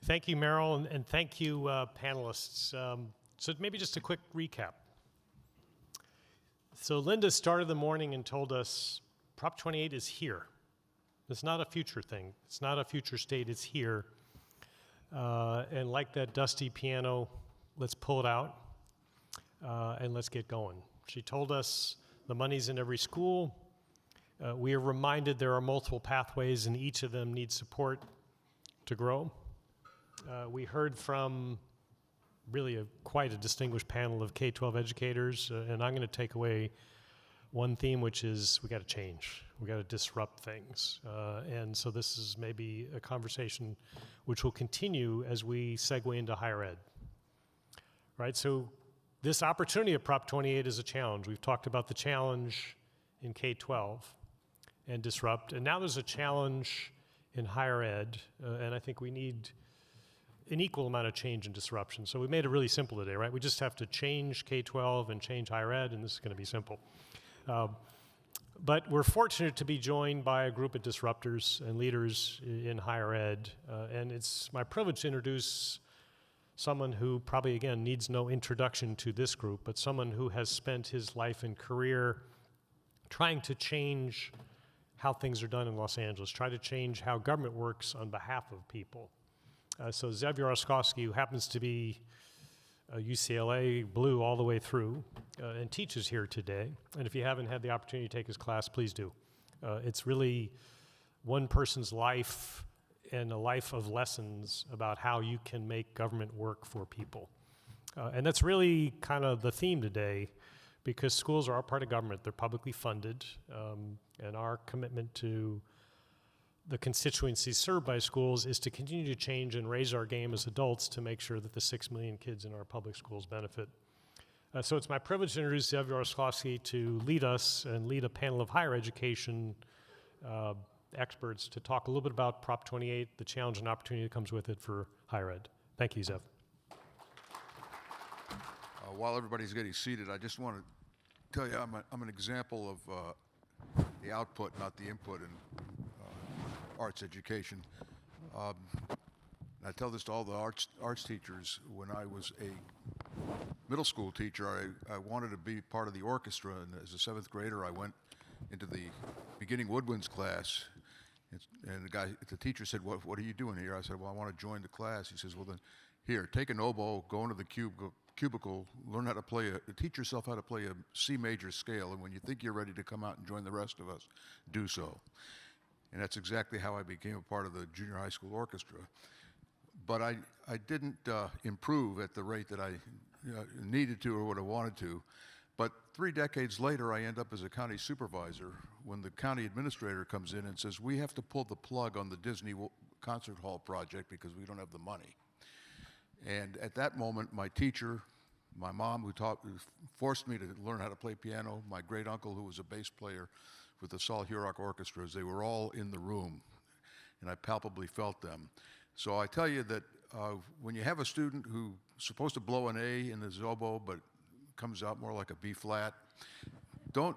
Thank you, Merrill, and thank you, panelists. So maybe just a quick recap. So Linda started the morning and told us Prop 28 is here. It's not a future thing. It's not a future state. It's here. And like that dusty piano, let's pull it out and let's get going. She told us the money's in every school. We are reminded there are multiple pathways and each of them needs support to grow. We heard from really quite a distinguished panel of K-12 educators, and I'm going to take away one theme, which is we got to change. We got to disrupt things. And so this is maybe a conversation which will continue as we segue into higher ed. Right, so this opportunity of Prop 28 is a challenge. We've talked about the challenge in K-12 and disrupt, and now there's a challenge in higher ed, and I think we need an equal amount of change and disruption. So we made it really simple today, right? We just have to change K-12 and change higher ed, and this is going to be simple. But we're fortunate to be joined by a group of disruptors and leaders in higher ed, and it's my privilege to introduce someone who probably, again, needs no introduction to this group, but someone who has spent his life and career trying to change how things are done in Los Angeles, try to change how government works on behalf of people. So Zev Yarslavsky, who happens to be UCLA Blue all the way through, and teaches here today. And if you haven't had the opportunity to take his class, please do. It's really one person's life and a life of lessons about how you can make government work for people. And that's really kind of the theme today, because schools are part of government. They're publicly funded, and our commitment to the constituencies served by schools is to continue to change and raise our game as adults to make sure that the 6 million kids in our public schools benefit. So it's my privilege to introduce Zev Yarslavsky to lead us and lead a panel of higher education experts to talk a little bit about Prop 28, the challenge and opportunity that comes with it for higher ed. Thank you, Zev. While everybody's getting seated, I just want to tell you I'm an example of the output, not the input in arts education. I tell this to all the arts teachers. When I was a middle school teacher, I wanted to be part of the orchestra, and as a 7th grader, I went into the beginning woodwinds class, and the teacher said, what are you doing here? I said, well, I want to join the class. He says, well then, here, take an oboe, go into the cubicle, learn how to teach yourself how to play a C major scale, and when you think you're ready to come out and join the rest of us, do so. And that's exactly how I became a part of the junior high school orchestra. But I didn't improve at the rate that I needed to or would have wanted to. But 3 decades later, I end up as a county supervisor when the county administrator comes in and says, we have to pull the plug on the Disney Concert Hall project because we don't have the money. And at that moment, my teacher, my mom, who forced me to learn how to play piano, my great uncle, who was a bass player with the Sol Hurock orchestras, they were all in the room, and I palpably felt them. So I tell you that when you have a student who's supposed to blow an A in his oboe, but comes out more like a B flat, don't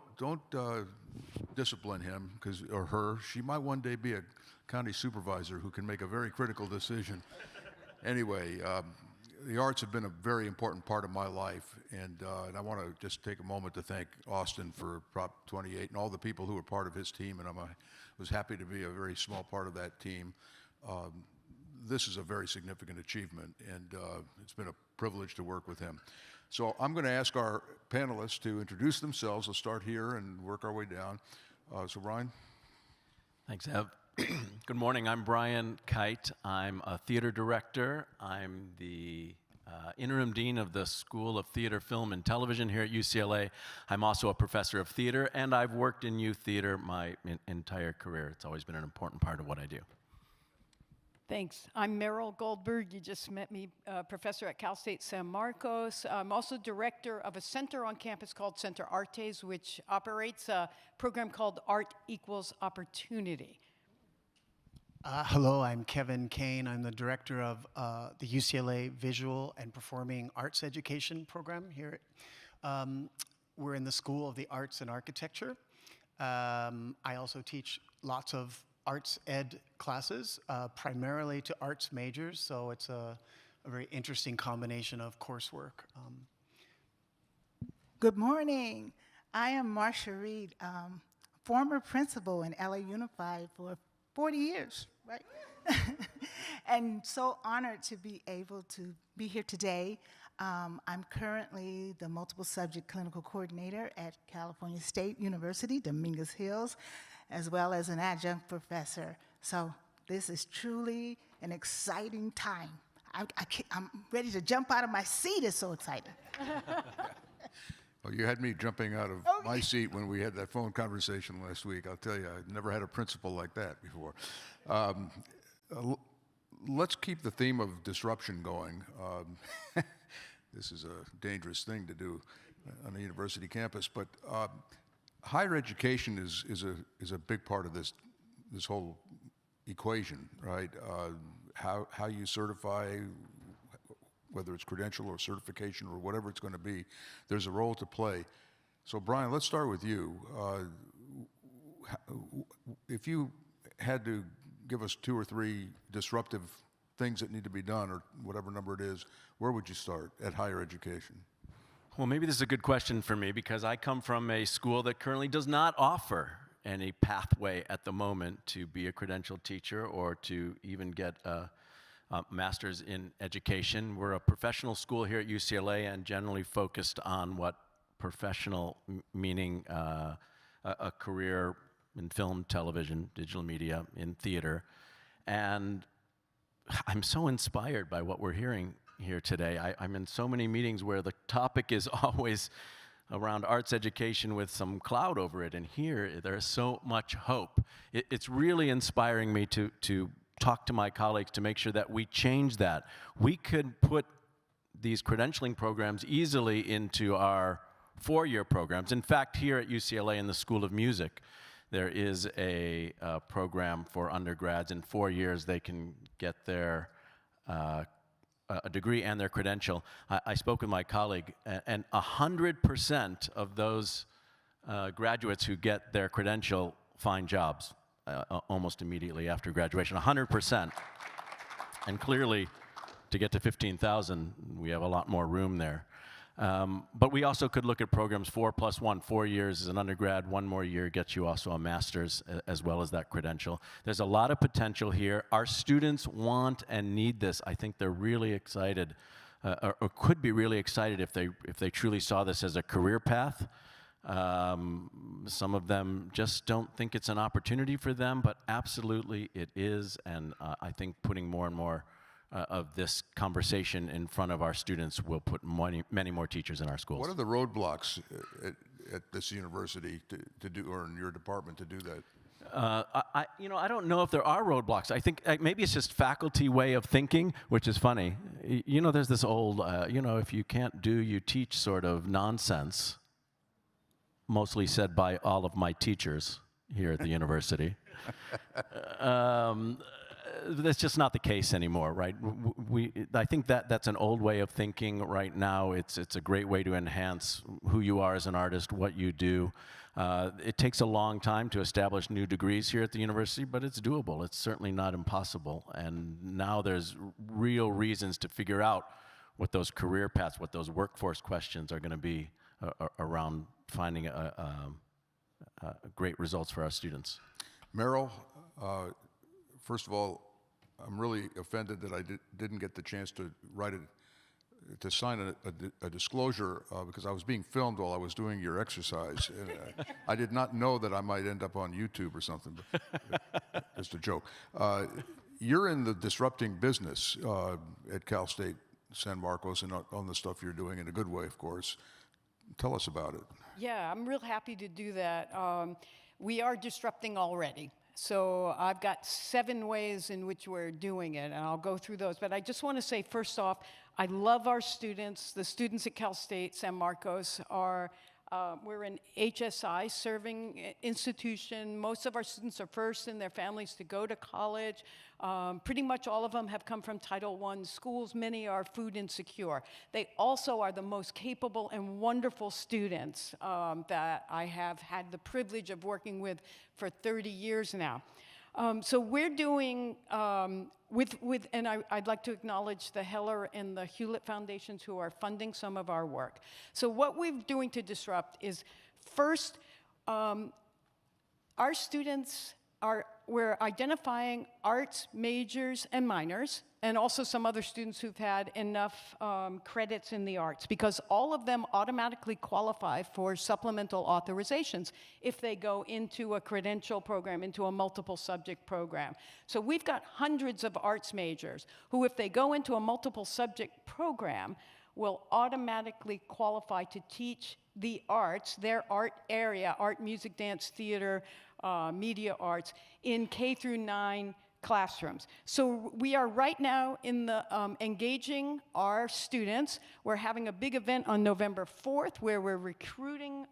discipline him or her. She might one day be a county supervisor who can make a very critical decision. Anyway, the arts have been a very important part of my life, and I want to just take a moment to thank Austin for Prop 28 and all the people who were part of his team, and I was happy to be a very small part of that team. This is a very significant achievement, and it's been a privilege to work with him. So I'm going to ask our panelists to introduce themselves. We'll start here and work our way down. So Brian. Thanks, Ev. Good morning, I'm Brian Kite. I'm a theater director. I'm the interim dean of the School of Theater, Film, and Television here at UCLA. I'm also a professor of theater, and I've worked in youth theater my entire career. It's always been an important part of what I do. Thanks. I'm Merryl Goldberg. You just met me, professor at Cal State San Marcos. I'm also director of a center on campus called Center Artes, which operates a program called Art Equals Opportunity. Hello, I'm Kevin Kane. I'm the director of the UCLA Visual and Performing Arts Education program here. We're in the School of the Arts and Architecture. I also teach lots of arts ed classes, primarily to arts majors, so it's a very interesting combination of coursework. Good morning. I am Marcia Reed, former principal in LA Unified for 40 years, right? And so honored to be able to be here today. I'm currently the multiple subject clinical coordinator at California State University, Dominguez Hills, as well as an adjunct professor. So this is truly an exciting time. I'm ready to jump out of my seat, it's so exciting. Well, you had me jumping out of my seat when we had that phone conversation last week. I'll tell you, I've never had a principal like that before. Let's keep the theme of disruption going. This is a dangerous thing to do on a university campus, but higher education is a big part of this whole equation, right? How you certify, whether it's credential or certification or whatever it's going to be, there's a role to play. So Brian, let's start with you. If you had to give us 2 or 3 disruptive things that need to be done, or whatever number it is, where would you start at higher education? Well, maybe this is a good question for me because I come from a school that currently does not offer any pathway at the moment to be a credentialed teacher or to even get a master's in education. We're a professional school here at UCLA and generally focused on what professional, meaning a career in film, television, digital media, in theater. And I'm so inspired by what we're hearing here today. I'm in so many meetings where the topic is always around arts education with some cloud over it, and here there's so much hope. It's really inspiring me to talk to my colleagues to make sure that we change that. We could put these credentialing programs easily into our 4-year programs. In fact, here at UCLA in the School of Music, there is a program for undergrads. In 4 years, they can get their a degree and their credential. I spoke with my colleague, and 100% of those graduates who get their credential find jobs almost immediately after graduation, 100%. And clearly, to get to 15,000, we have a lot more room there. But we also could look at programs 4+1, 4 years as an undergrad, 1 more year gets you also a master's as well as that credential. There's a lot of potential here. Our students want and need this. I think they're really excited, or could be really excited if they truly saw this as a career path. Some of them just don't think it's an opportunity for them, but absolutely it is, and I think putting more and more of this conversation in front of our students will put many more teachers in our schools. What are the roadblocks at this university to do, or in your department to do that? I don't know if there are roadblocks. I think maybe it's just faculty way of thinking, which is funny. There's this old, if you can't do, you teach sort of nonsense, mostly said by all of my teachers here at the university. That's just not the case anymore, right? I think that's an old way of thinking right now. It's a great way to enhance who you are as an artist, what you do. It takes a long time to establish new degrees here at the university, but it's doable. It's certainly not impossible. And now there's real reasons to figure out what those career paths, what those workforce questions are going to be around finding great results for our students. Merrill, first of all, I'm really offended that I didn't get the chance to sign a disclosure because I was being filmed while I was doing your exercise. And, I did not know that I might end up on YouTube or something. But just a joke. You're in the disrupting business at Cal State San Marcos and on the stuff you're doing in a good way, of course. Tell us about it. Yeah, I'm real happy to do that. We are disrupting already. So I've got 7 ways in which we're doing it, and I'll go through those. But I just want to say, first off, I love our students. The students at Cal State San Marcos are, we're an HSI serving institution. Most of our students are first in their families to go to college. Pretty much all of them have come from Title I schools. Many are food insecure. They also are the most capable and wonderful students that I have had the privilege of working with for 30 years now. So we're doing and I'd like to acknowledge the Heller and the Hewlett Foundations who are funding some of our work. So what we're doing to disrupt is first, our students we're identifying arts majors and minors, and also some other students who've had enough credits in the arts, because all of them automatically qualify for supplemental authorizations if they go into a credential program, into a multiple subject program. So we've got hundreds of arts majors who, if they go into a multiple subject program, will automatically qualify to teach the arts, their art area, art, music, dance, theater, media arts, in K through 9 classrooms. So we are right now in the engaging our students. We're having a big event on November 4th where we're recruiting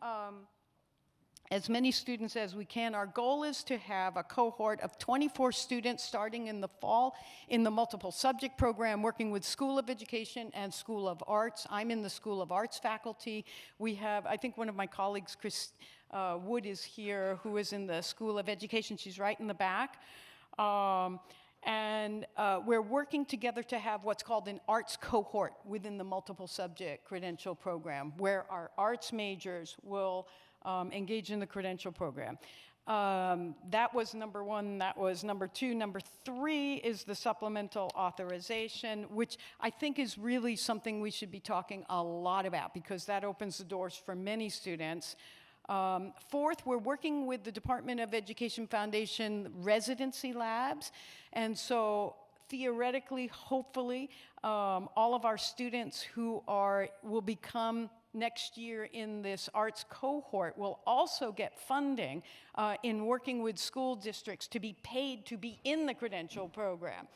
as many students as we can. Our goal is to have a cohort of 24 students starting in the fall in the multiple subject program, working with School of Education and School of Arts. I'm in the School of Arts faculty. We have, I think one of my colleagues, Chris Wood, is here, who is in the School of Education. She's right in the back. And we're working together to have what's called an arts cohort within the multiple subject credential program, where our arts majors will engage in the credential program. That was number one. That was number two. Number three is the supplemental authorization, which I think is really something we should be talking a lot about, because that opens the doors for many students. Fourth, we're working with the Department of Education Foundation residency labs. And so theoretically, hopefully, all of our students who will become next year in this arts cohort will also get funding in working with school districts to be paid to be in the credential program.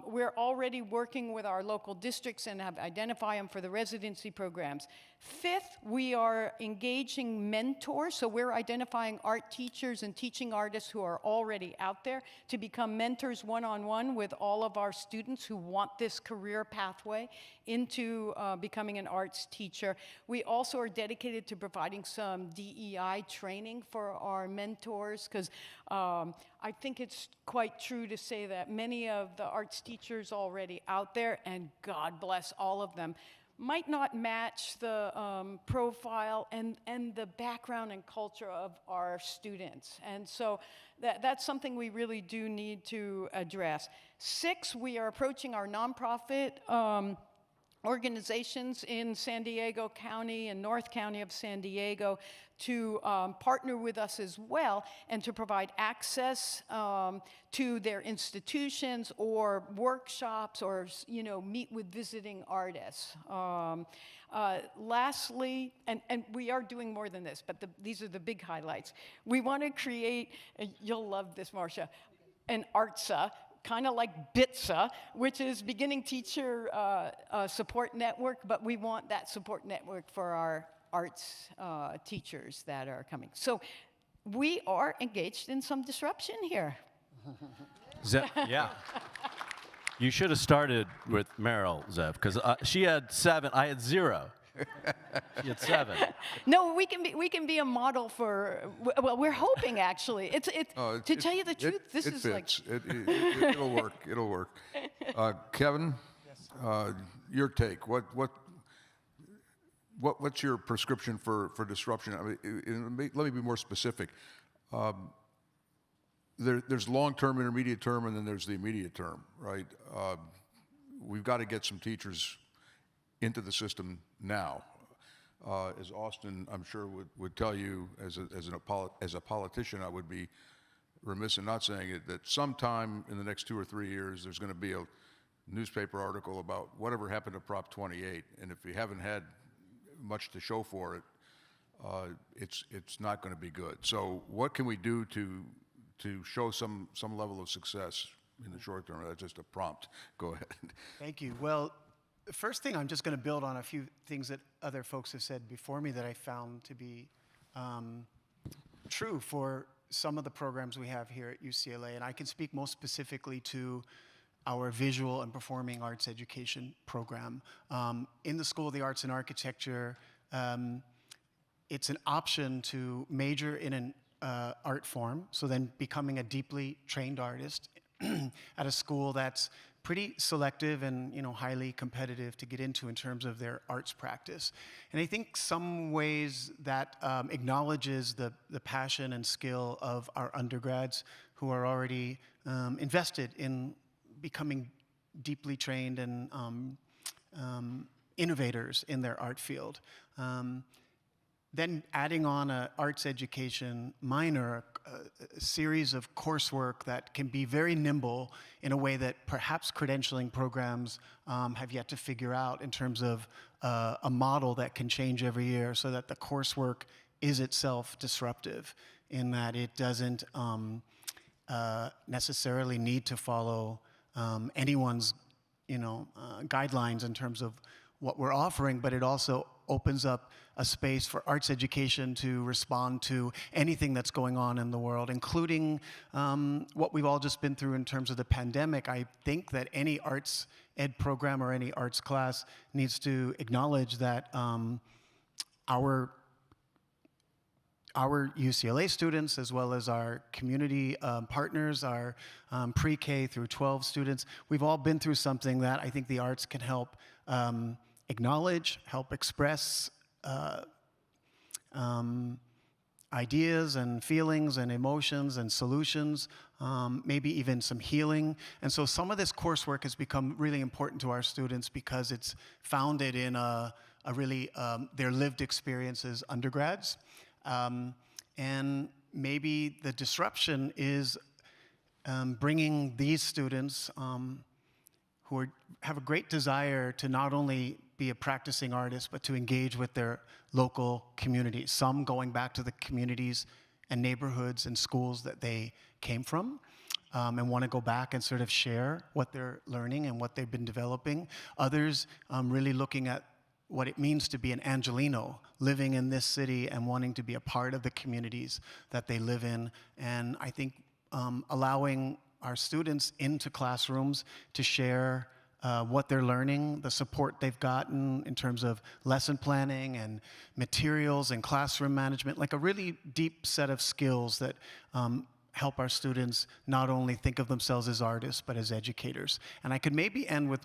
We're already working with our local districts and have identified them for the residency programs. Fifth, we are engaging mentors, so we're identifying art teachers and teaching artists who are already out there to become mentors one-on-one with all of our students who want this career pathway into becoming an arts teacher. We also are dedicated to providing some DEI training for our mentors, because I think it's quite true to say that many of the arts teachers already out there, and God bless all of them, might not match the profile and the background and culture of our students. And so that's something we really do need to address. Six, we are approaching our nonprofit organizations in San Diego County and North County of San Diego to partner with us as well and to provide access to their institutions or workshops, or meet with visiting artists. Lastly, and we are doing more than this, but these are the big highlights. We want to create, you'll love this, Marcia, an ARTSA, kind of like BITSA, which is Beginning Teacher Support Network, but we want that support network for our arts teachers that are coming. So we are engaged in some disruption here. Yeah. You should have started with Merrill, Zev, because she had 7, I had 0. She had 7. No, we can be a model for. Well, we're hoping actually. To tell you the truth, this is fits. like. It'll work. It'll work. Kevin, yes. Your take. What's your prescription for disruption? I mean, let me be more specific. There's long-term, intermediate term, and then there's the immediate term, right? We've got to get some teachers into the system now. As Austin, I'm sure, would tell you, as a politician, I would be remiss in not saying it, that sometime in the next 2 or 3 years, there's going to be a newspaper article about whatever happened to Prop 28, and if you haven't had much to show for it, it's not going to be good. So what can we do to show some level of success in the short term? That's just a prompt. Go ahead. Thank you. Well, the first thing, I'm just going to build on a few things that other folks have said before me that I found to be true for some of the programs we have here at UCLA. And I can speak most specifically to our visual and performing arts education program. In the School of the Arts and Architecture, it's an option to major in art form, so then becoming a deeply trained artist at a school that's pretty selective and highly competitive to get into in terms of their arts practice. And I think some ways that acknowledges the passion and skill of our undergrads who are already invested in becoming deeply trained and innovators in their art field. Then adding on an arts education minor, a series of coursework that can be very nimble in a way that perhaps credentialing programs have yet to figure out in terms of a model that can change every year so that the coursework is itself disruptive in that it doesn't necessarily need to follow anyone's guidelines in terms of what we're offering, but it also opens up a space for arts education to respond to anything that's going on in the world, including what we've all just been through in terms of the pandemic. I think that any arts ed program or any arts class needs to acknowledge that our UCLA students, as well as our community partners, our pre-K through 12 students, we've all been through something that I think the arts can help acknowledge, help express ideas and feelings and emotions and solutions, maybe even some healing. And so some of this coursework has become really important to our students because it's founded in really their lived experiences undergrads. And maybe the disruption is bringing these students who have a great desire to not only be a practicing artist, but to engage with their local communities. Some going back to the communities and neighborhoods and schools that they came from, and want to go back and sort of share what they're learning and what they've been developing. Others really looking at what it means to be an Angelino, living in this city and wanting to be a part of the communities that they live in. And I think allowing our students into classrooms to share what they're learning, the support they've gotten in terms of lesson planning and materials and classroom management, like a really deep set of skills that help our students not only think of themselves as artists, but as educators. And I could maybe end with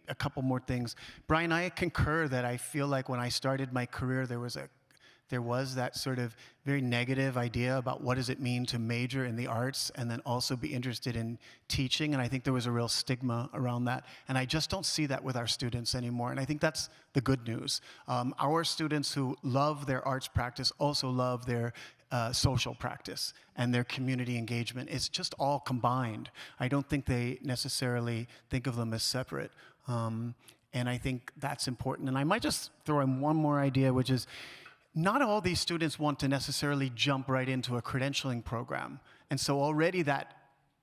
a couple more things. Brian, I concur that I feel like when I started my career, there was that sort of very negative idea about what does it mean to major in the arts and then also be interested in teaching. And I think there was a real stigma around that. And I just don't see that with our students anymore. And I think that's the good news. Our students who love their arts practice also love their social practice and their community engagement. It's just all combined. I don't think they necessarily think of them as separate. And I think that's important. And I might just throw in one more idea, which is not all these students want to necessarily jump right into a credentialing program. And so already that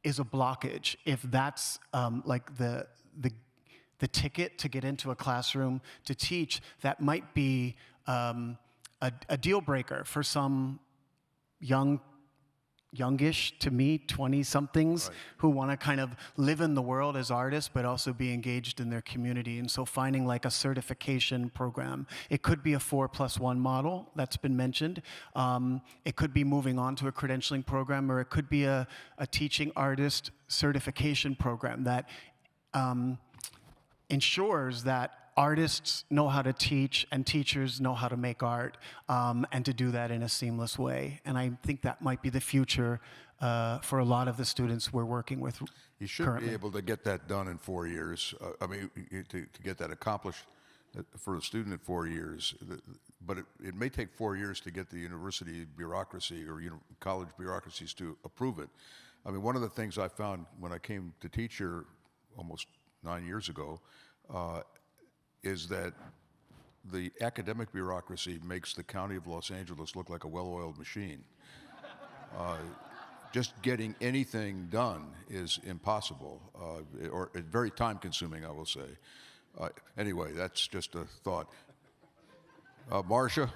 is a blockage. If that's like the ticket to get into a classroom to teach, that might be a deal breaker for some youngish to me, 20-somethings, right, who want to kind of live in the world as artists, but also be engaged in their community. And so finding like a certification program. It could be a 4+1 model that's been mentioned. It could be moving on to a credentialing program, or it could be a teaching artist certification program that ensures that artists know how to teach and teachers know how to make art, and to do that in a seamless way. And I think that might be the future for a lot of the students we're working with You should currently. be able to get that done in 4 years. I mean, to get that accomplished for a student in 4 years. But it may take 4 years to get the university bureaucracy or college bureaucracies to approve it. I mean, one of the things I found when I came to teach here almost 9 years ago is that the academic bureaucracy makes the County of Los Angeles look like a well-oiled machine. Just getting anything done is impossible, or very time-consuming, I will say. Anyway, that's just a thought. Marcia,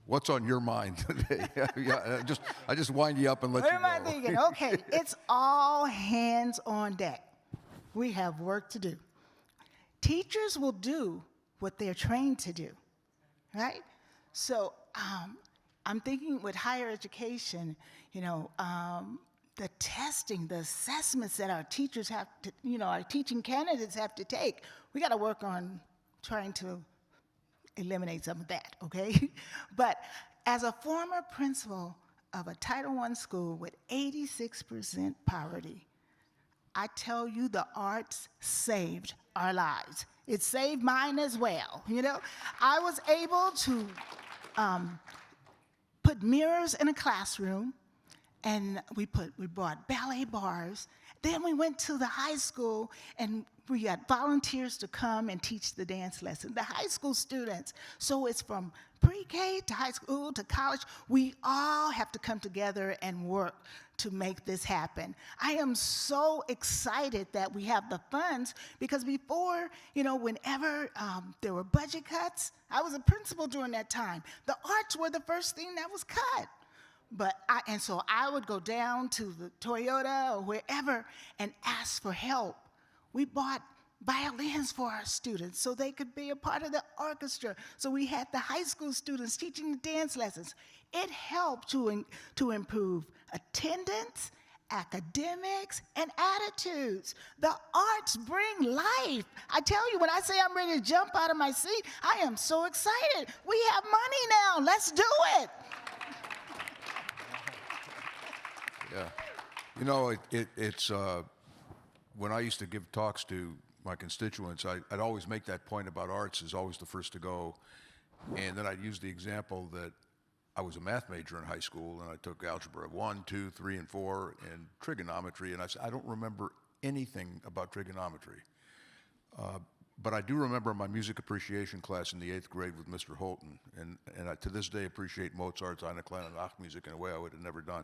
what's on your mind today? I just wind you up and let What you am I know. thinking? Okay, it's all hands on deck. We have work to do. Teachers will do what they're trained to do, right? So I'm thinking with higher education, the testing, the assessments that our teachers have to, our teaching candidates have to take, we got to work on trying to eliminate some of that, okay? But as a former principal of a Title I school with 86% poverty, I tell you, the arts saved our lives. It saved mine as well, I was able to put mirrors in a classroom, and we brought ballet bars. Then we went to the high school, and we got volunteers to come and teach the dance lesson, the high school students. So it's from pre-K to high school to college. We all have to come together and work to make this happen. I am so excited that we have the funds, because before, whenever there were budget cuts, I was a principal during that time. The arts were the first thing that was cut. So I would go down to the Toyota or wherever and ask for help. We bought violins for our students so they could be a part of the orchestra. So we had the high school students teaching the dance lessons. It helped to improve attendance, academics, and attitudes. The arts bring life. I tell you, when I say I'm ready to jump out of my seat, I am so excited. We have money now. Let's do it. Yeah. It's when I used to give talks to my constituents, I'd always make that point about arts is always the first to go. And then I'd use the example that I was a math major in high school, and I took algebra 1, 2, 3, and 4, and trigonometry, and I said, I don't remember anything about trigonometry. But I do remember my music appreciation class in the 8th grade with Mr. Holton, and I to this day appreciate Mozart's Eine kleine Nachtmusik in a way I would have never done.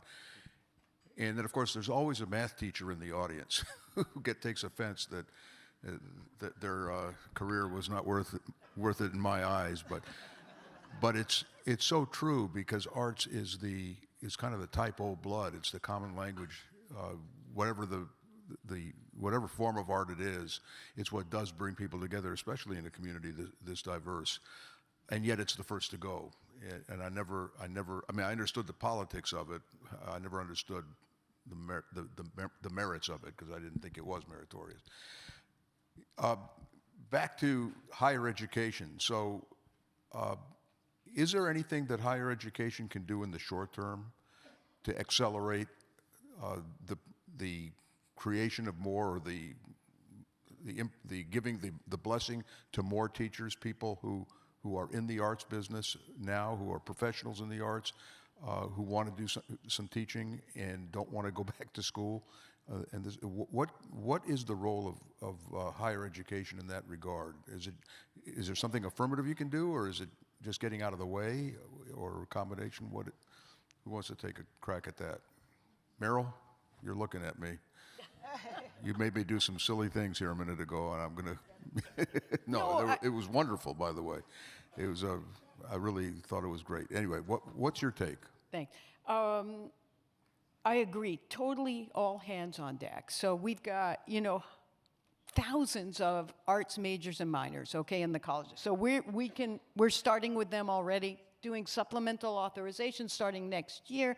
And then, of course, there's always a math teacher in the audience who takes offense that their career was not worth it in my eyes. But it's so true, because arts is kind of the type O blood. It's the common language. Whatever whatever form of art it is, it's what does bring people together, especially in a community this diverse. And yet, it's the first to go. And I understood the politics of it. I never understood the merits of it, because I didn't think it was meritorious. Back to higher education. So, is there anything that higher education can do in the short term to accelerate the creation of more, or the giving the blessing to more teachers, people who are in the arts business now, who are professionals in the arts, who want to do some teaching and don't want to go back to school? What is the role of higher education in that regard? Is there something affirmative you can do, or is it just getting out of the way, or a combination? Who wants to take a crack at that? Merrill, you're looking at me. You made me do some silly things here a minute ago, and I'm going to... it was wonderful, by the way. It was I really thought it was great. Anyway, what's your take? Thanks. I agree. Totally all hands on deck. So we've got, thousands of arts majors and minors, okay, in the colleges. So we're starting with them already, doing supplemental authorization starting next year.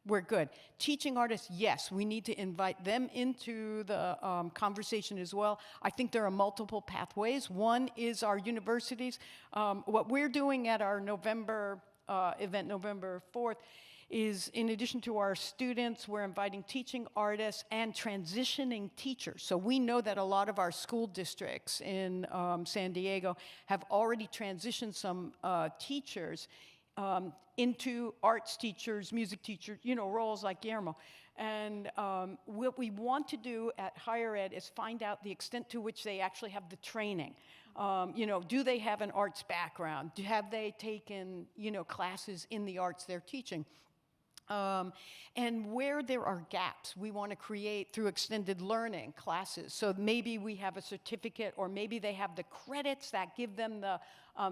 We're good. Teaching artists, yes, we need to invite them into the conversation as well. I think there are multiple pathways. One is our universities. What we're doing at our November event, November 4th, is in addition to our students, we're inviting teaching artists and transitioning teachers. So we know that a lot of our school districts in San Diego have already transitioned some teachers into arts teachers, music teachers, roles like Guillermo. And what we want to do at higher ed is find out the extent to which they actually have the training. Do they have an arts background? Have they taken, classes in the arts they're teaching? And where there are gaps, we want to create, through extended learning classes. So maybe we have a certificate, or maybe they have the credits that give them the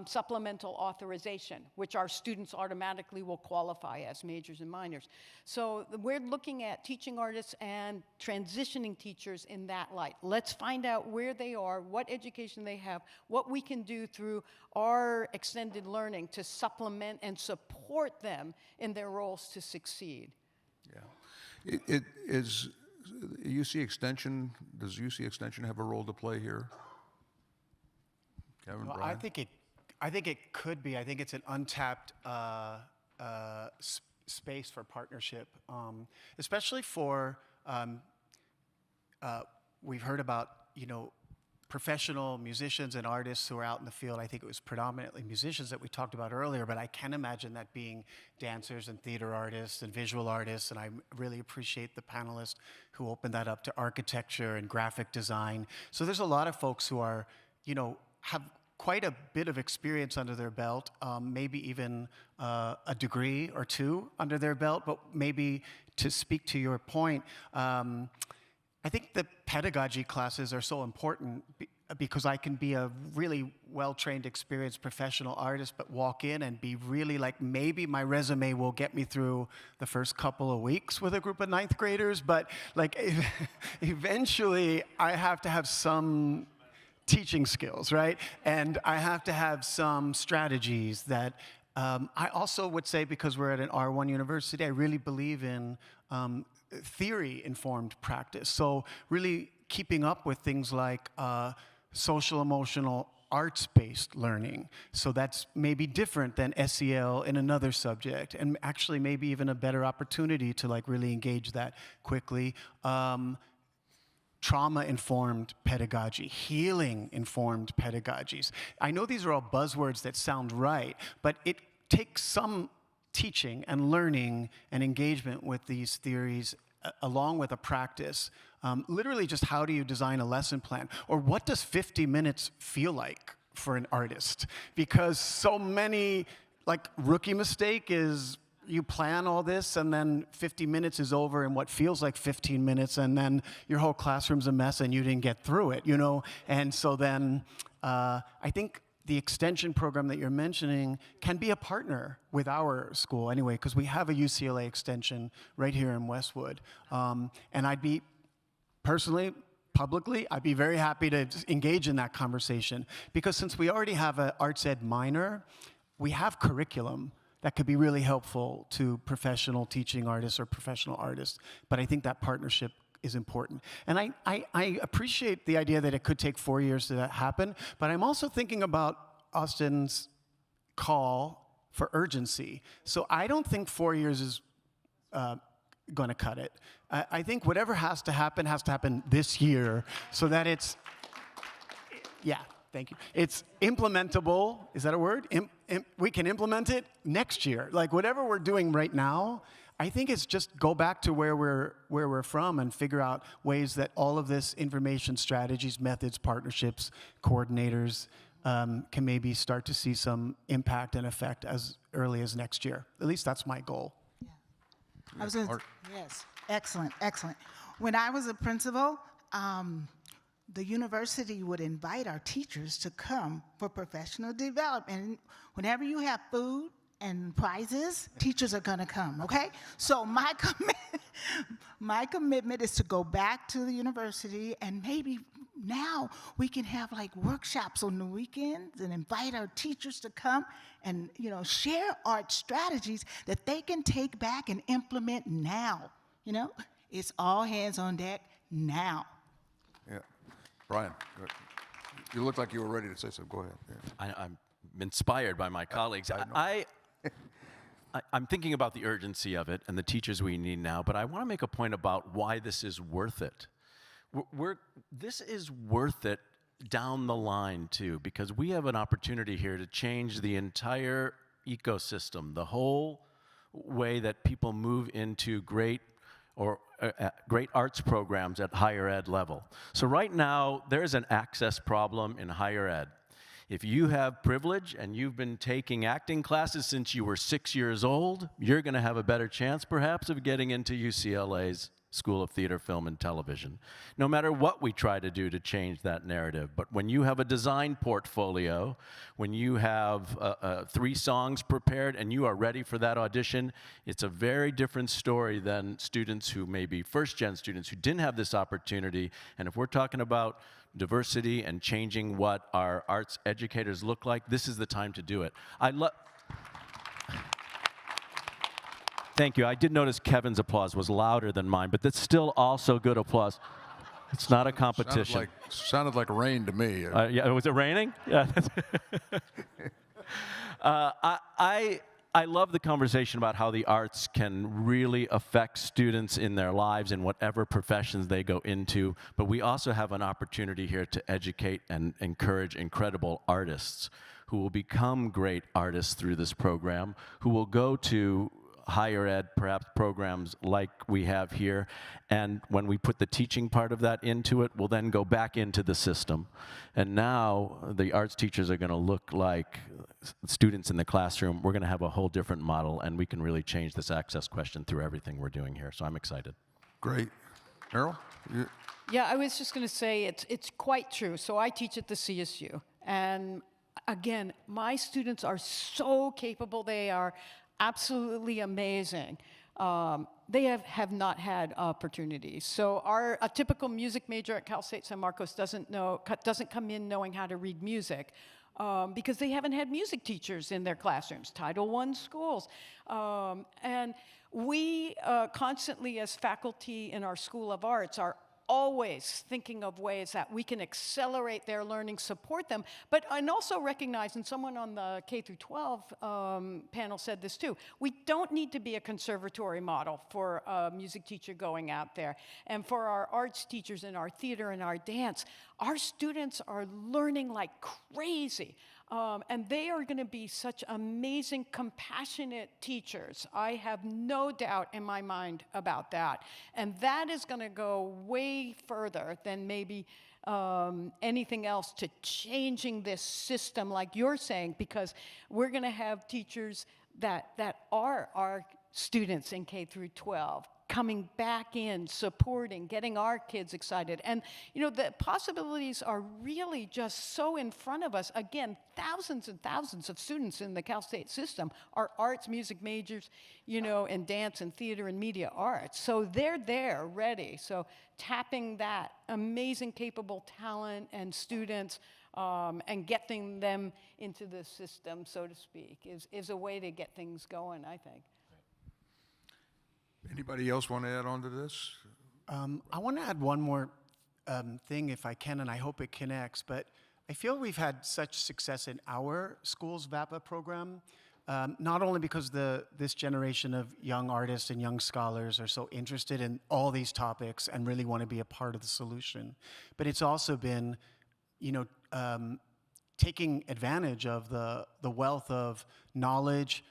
supplemental authorization, which our students automatically will qualify as majors and minors. So we're looking at teaching artists and transitioning teachers in that light. Let's find out where they are, what education they have, what we can do through our extended learning to supplement and support them in their roles to succeed. Yeah. It is UC Extension, does UC Extension have a role to play here? Kevin, Well, Brian? I think it could be. I think it's an untapped space for partnership, especially for, we've heard about, professional musicians and artists who are out in the field. I think it was predominantly musicians that we talked about earlier, but I can imagine that being dancers and theater artists and visual artists, and I really appreciate the panelists who opened that up to architecture and graphic design. So there's a lot of folks who are, have quite a bit of experience under their belt, maybe even a degree or two under their belt, but maybe to speak to your point, I think the pedagogy classes are so important because I can be a really well-trained, experienced professional artist, but walk in and be really like, maybe my resume will get me through the first couple of weeks with a group of ninth graders, but like eventually I have to have some teaching skills, right? And I have to have some strategies that I also would say, because we're at an R1 university, I really believe in theory-informed practice. So really keeping up with things like social emotional arts-based learning. So that's maybe different than SEL in another subject, and actually maybe even a better opportunity to like really engage that quickly. Trauma-informed pedagogy, healing-informed pedagogies. I know these are all buzzwords that sound right, but it takes some teaching and learning and engagement with these theories along with a practice. Literally just how do you design a lesson plan? Or what does 50 minutes feel like for an artist? Because so many, like rookie mistake is you plan all this and then 50 minutes is over in what feels like 15 minutes and then your whole classroom's a mess and you didn't get through it, And so then I think the extension program that you're mentioning can be a partner with our school anyway, because we have a UCLA extension right here in Westwood. And I'd be, personally, publicly, I'd be very happy to engage in that conversation, because since we already have an arts ed minor, we have curriculum that could be really helpful to professional teaching artists or professional artists. But I think that partnership is important. And I appreciate the idea that it could take 4 years to happen, but I'm also thinking about Austin's call for urgency. So I don't think 4 years is going to cut it. I think whatever has to happen this year so that it's, yeah, thank you. It's implementable, is that a word? We can implement it next year. Like whatever we're doing right now, I think it's just go back to where we're from and figure out ways that all of this information, strategies, methods, partnerships, coordinators can maybe start to see some impact and effect as early as next year. At least that's my goal. Yeah. Yes, excellent, excellent. When I was a principal, the university would invite our teachers to come for professional development. And whenever you have food and prizes, teachers are going to come, okay? So my commitment is to go back to the university, and maybe now we can have like workshops on the weekends and invite our teachers to come and share art strategies that they can take back and implement now. It's all hands on deck now. Yeah. Brian, you look like you were ready to say something. Go ahead. Yeah. I'm inspired by my colleagues. I'm thinking about the urgency of it and the teachers we need now, but I want to make a point about why this is worth it. This is worth it down the line, too, because we have an opportunity here to change the entire ecosystem, the whole way that people move into great arts programs at higher ed level. So right now, there's an access problem in higher ed. If you have privilege and you've been taking acting classes since you were 6 years old, you're going to have a better chance, perhaps, of getting into UCLA's School of Theater, Film, and Television. No matter what we try to do to change that narrative, but when you have a design portfolio, when you have 3 songs prepared and you are ready for that audition, it's a very different story than students who may be first-gen students who didn't have this opportunity. And if we're talking about diversity and changing what our arts educators look like, this is the time to do it. Thank you. I did notice Kevin's applause was louder than mine, but that's still also good applause. It's not a competition. Sounded like rain to me. Yeah, was it raining? Yeah. I love the conversation about how the arts can really affect students in their lives in whatever professions they go into, but we also have an opportunity here to educate and encourage incredible artists who will become great artists through this program, who will go to higher ed, perhaps programs like we have here, and when we put the teaching part of that into it, we'll then go back into the system. And now the arts teachers are going to look like students in the classroom. We're going to have a whole different model, and we can really change this access question through everything we're doing here. So I'm excited. Great. Merrill? Yeah, I was just going to say it's quite true. So I teach at the CSU, and again, my students are so capable. They are absolutely amazing. They have not had opportunities. So a typical music major at Cal State San Marcos doesn't come in knowing how to read music because they haven't had music teachers in their classrooms, Title I schools. And we constantly, as faculty in our School of Arts, are always thinking of ways that we can accelerate their learning, support them, and also recognize, and someone on the K through 12 panel said this too, we don't need to be a conservatory model for a music teacher going out there. And for our arts teachers in our theater and our dance, our students are learning like crazy. And they are going to be such amazing, compassionate teachers. I have no doubt in my mind about that. And that is going to go way further than maybe anything else to changing this system, like you're saying, because we're going to have teachers that are our students in K through 12 coming back in, supporting, getting our kids excited. And, you know, the possibilities are really just so in front of us. Again, thousands and thousands of students in the Cal State system are arts, music majors, you know, and dance and theater and media arts. So they're there, ready. So tapping that amazing, capable talent and students and getting them into the system, so to speak, is a way to get things going, I think. Anybody else want to add on to this? I want to add one more thing, if I can, and I hope it connects. But I feel we've had such success in our school's VAPAE program, not only because this generation of young artists and young scholars are so interested in all these topics and really want to be a part of the solution, but it's also been, you know, taking advantage of the wealth of knowledge,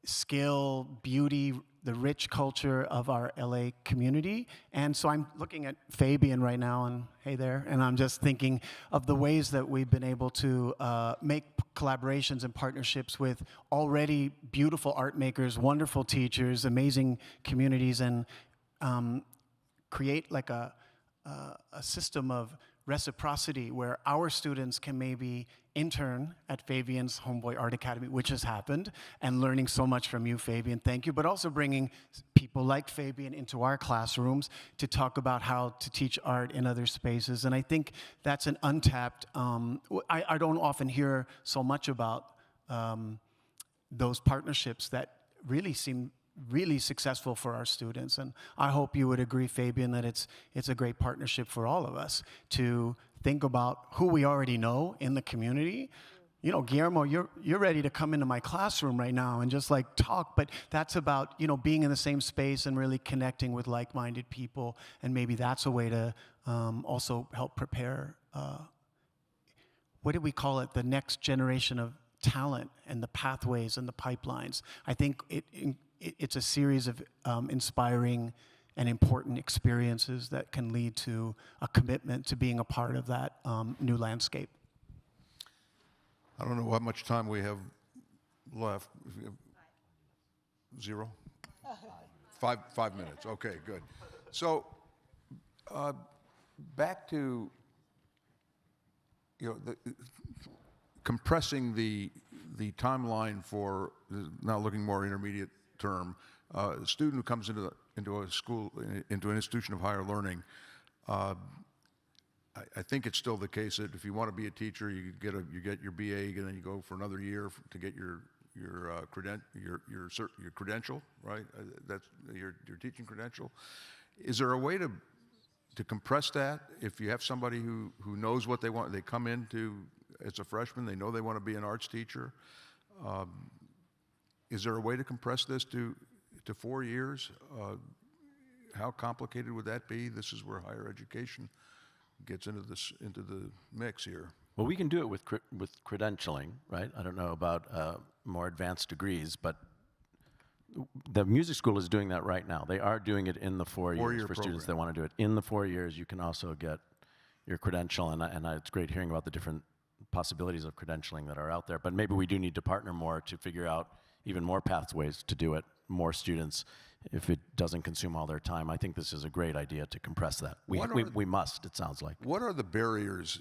skill, beauty, the rich culture of our LA community. And so I'm looking at Fabian right now, and hey there, and I'm just thinking of the ways that we've been able to make collaborations and partnerships with already beautiful art makers, wonderful teachers, amazing communities, and create like a system of reciprocity where our students can maybe intern at Fabian's Homeboy Art Academy, which has happened, and learning so much from you, Fabian, thank you, but also bringing people like Fabian into our classrooms to talk about how to teach art in other spaces. And I think that's an untapped, I don't often hear so much about those partnerships that really seem really successful for our students. And I hope you would agree, Fabian, that it's a great partnership for all of us to think about who we already know in the community. You know, Guillermo, you're ready to come into my classroom right now and just like talk, but that's about, you know, being in the same space and really connecting with like-minded people, and maybe that's a way to also help prepare, what do we call it, the next generation of talent and the pathways and the pipelines. I think it's a series of inspiring and important experiences that can lead to a commitment to being a part of that new landscape. I don't know how much time we have left. 0? 5 minutes. Okay, good. So, back to compressing the timeline for now looking more intermediate term. A student who comes into a school, into an institution of higher learning. I think it's still the case that if you want to be a teacher, you get your BA, and then you go for another year to get your credential, right? That's your teaching credential. Is there a way to compress that? If you have somebody who knows what they want, they come into as a freshman, they know they want to be an arts teacher. Is there a way to compress this to 4 years? How complicated would that be? This is where higher education gets into the mix here. Well, we can do it with credentialing, right? I don't know about more advanced degrees, but the music school is doing that right now. They are doing it in the 4 years for students that want to do it. In the 4 years, you can also get your credential, and it's great hearing about the different possibilities of credentialing that are out there. But maybe we do need to partner more to figure out even more pathways to do it, more students, if it doesn't consume all their time. I think this is a great idea to compress that. We must, it sounds like. What are the barriers?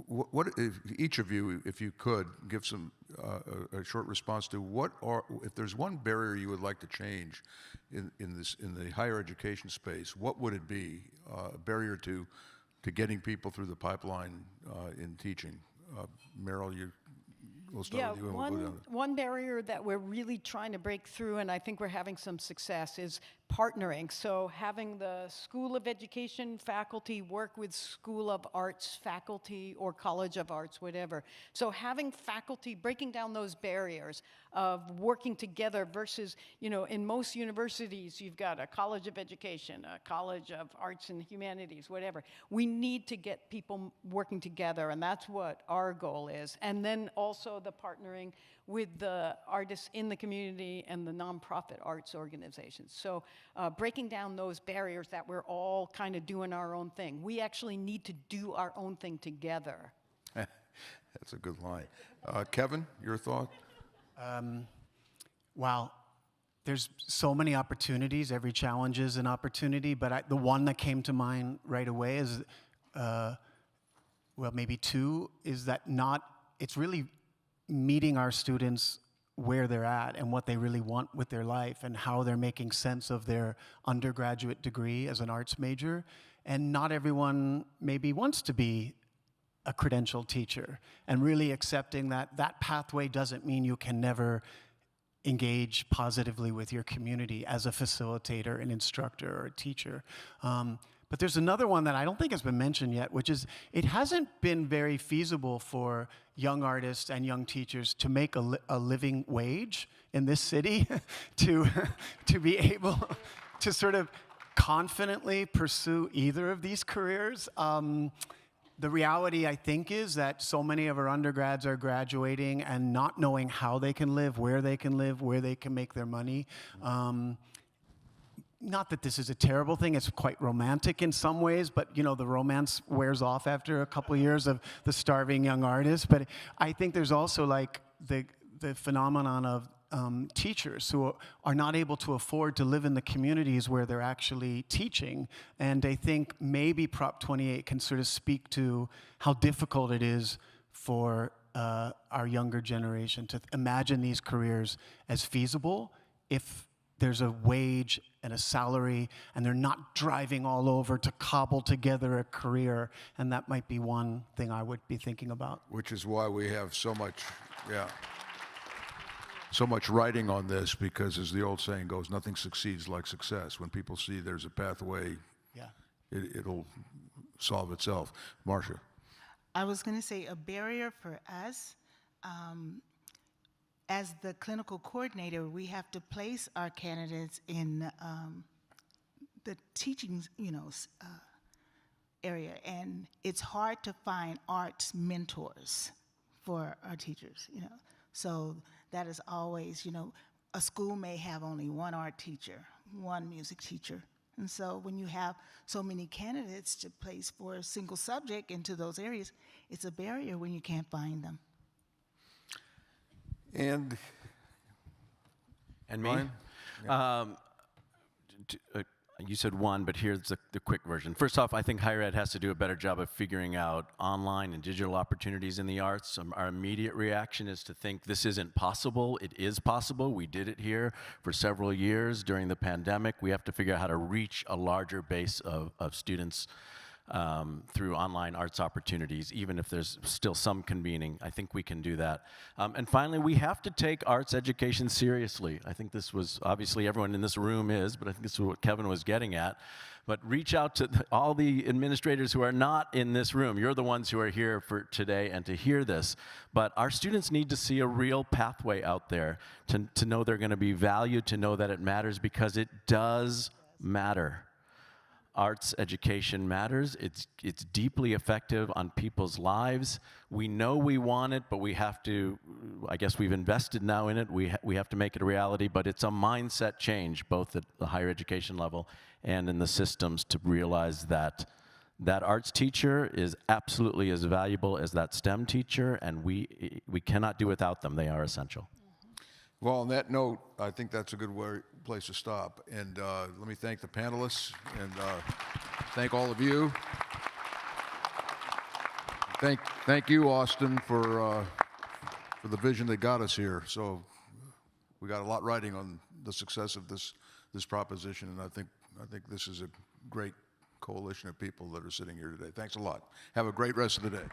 What if each of you, if you could, give some a short response to if there's one barrier you would like to change in the higher education space, what would it be? A barrier to getting people through the pipeline in teaching. Merrill, we'll start with you and we'll go down. One barrier that we're really trying to break through, and I think we're having some success, is partnering. So having the School of Education faculty work with School of Arts faculty or College of Arts, whatever. So having faculty, breaking down those barriers of working together versus, in most universities, you've got a College of Education, a College of Arts and Humanities, whatever. We need to get people working together, and that's what our goal is. And then also the partnering with the artists in the community and the nonprofit arts organizations. So breaking down those barriers that we're all kind of doing our own thing. We actually need to do our own thing together. That's a good line. Kevin, your thought? Wow. There's so many opportunities. Every challenge is an opportunity, but the one that came to mind right away is, maybe two, is that it's really meeting our students where they're at and what they really want with their life and how they're making sense of their undergraduate degree as an arts major. And not everyone maybe wants to be a credentialed teacher, and really accepting that pathway doesn't mean you can never engage positively with your community as a facilitator, an instructor, or a teacher. But there's another one that I don't think has been mentioned yet, which is it hasn't been very feasible for young artists and young teachers to make a living wage in this city to be able to sort of confidently pursue either of these careers. The reality, I think, is that so many of our undergrads are graduating and not knowing how they can live, where they can make their money. Not that this is a terrible thing, it's quite romantic in some ways, but the romance wears off after a couple of years of the starving young artist. But I think there's also like the phenomenon of teachers who are not able to afford to live in the communities where they're actually teaching. And I think maybe Prop 28 can sort of speak to how difficult it is for our younger generation to imagine these careers as feasible if there's a wage and a salary, and they're not driving all over to cobble together a career. And that might be one thing I would be thinking about. Which is why we have so much writing on this, because as the old saying goes, nothing succeeds like success. When people see there's a pathway, it'll solve itself. Marcia. I was going to say a barrier for us, as the clinical coordinator, we have to place our candidates in the teaching, area, and it's hard to find arts mentors for our teachers, So that is always, a school may have only one art teacher, one music teacher. And so when you have so many candidates to place for a single subject into those areas, it's a barrier when you can't find them. And And me? Brian? You said one, but here's the quick version. First off, I think higher ed has to do a better job of figuring out online and digital opportunities in the arts. Our immediate reaction is to think this isn't possible. It is possible. We did it here for several years during the pandemic. We have to figure out how to reach a larger base of students through online arts opportunities, even if there's still some convening. I think we can do that. And finally, we have to take arts education seriously. I think this was, obviously everyone in this room is, but I think this is what Kevin was getting at. But reach out to all the administrators who are not in this room. You're the ones who are here for today and to hear this. But our students need to see a real pathway out there, to know they're going to be valued, to know that it matters, because it does matter. Arts education matters. It's deeply effective on people's lives. We know we want it, but we have to, I guess we've invested now in it. We have to make it a reality, but it's a mindset change, both at the higher education level and in the systems, to realize that that arts teacher is absolutely as valuable as that STEM teacher, and we cannot do without them. They are essential. Well, on that note, I think that's a good place to stop. And let me thank the panelists, and thank all of you. Thank you, Austin, for the vision that got us here. So we got a lot riding on the success of this proposition, and I think this is a great coalition of people that are sitting here today. Thanks a lot. Have a great rest of the day.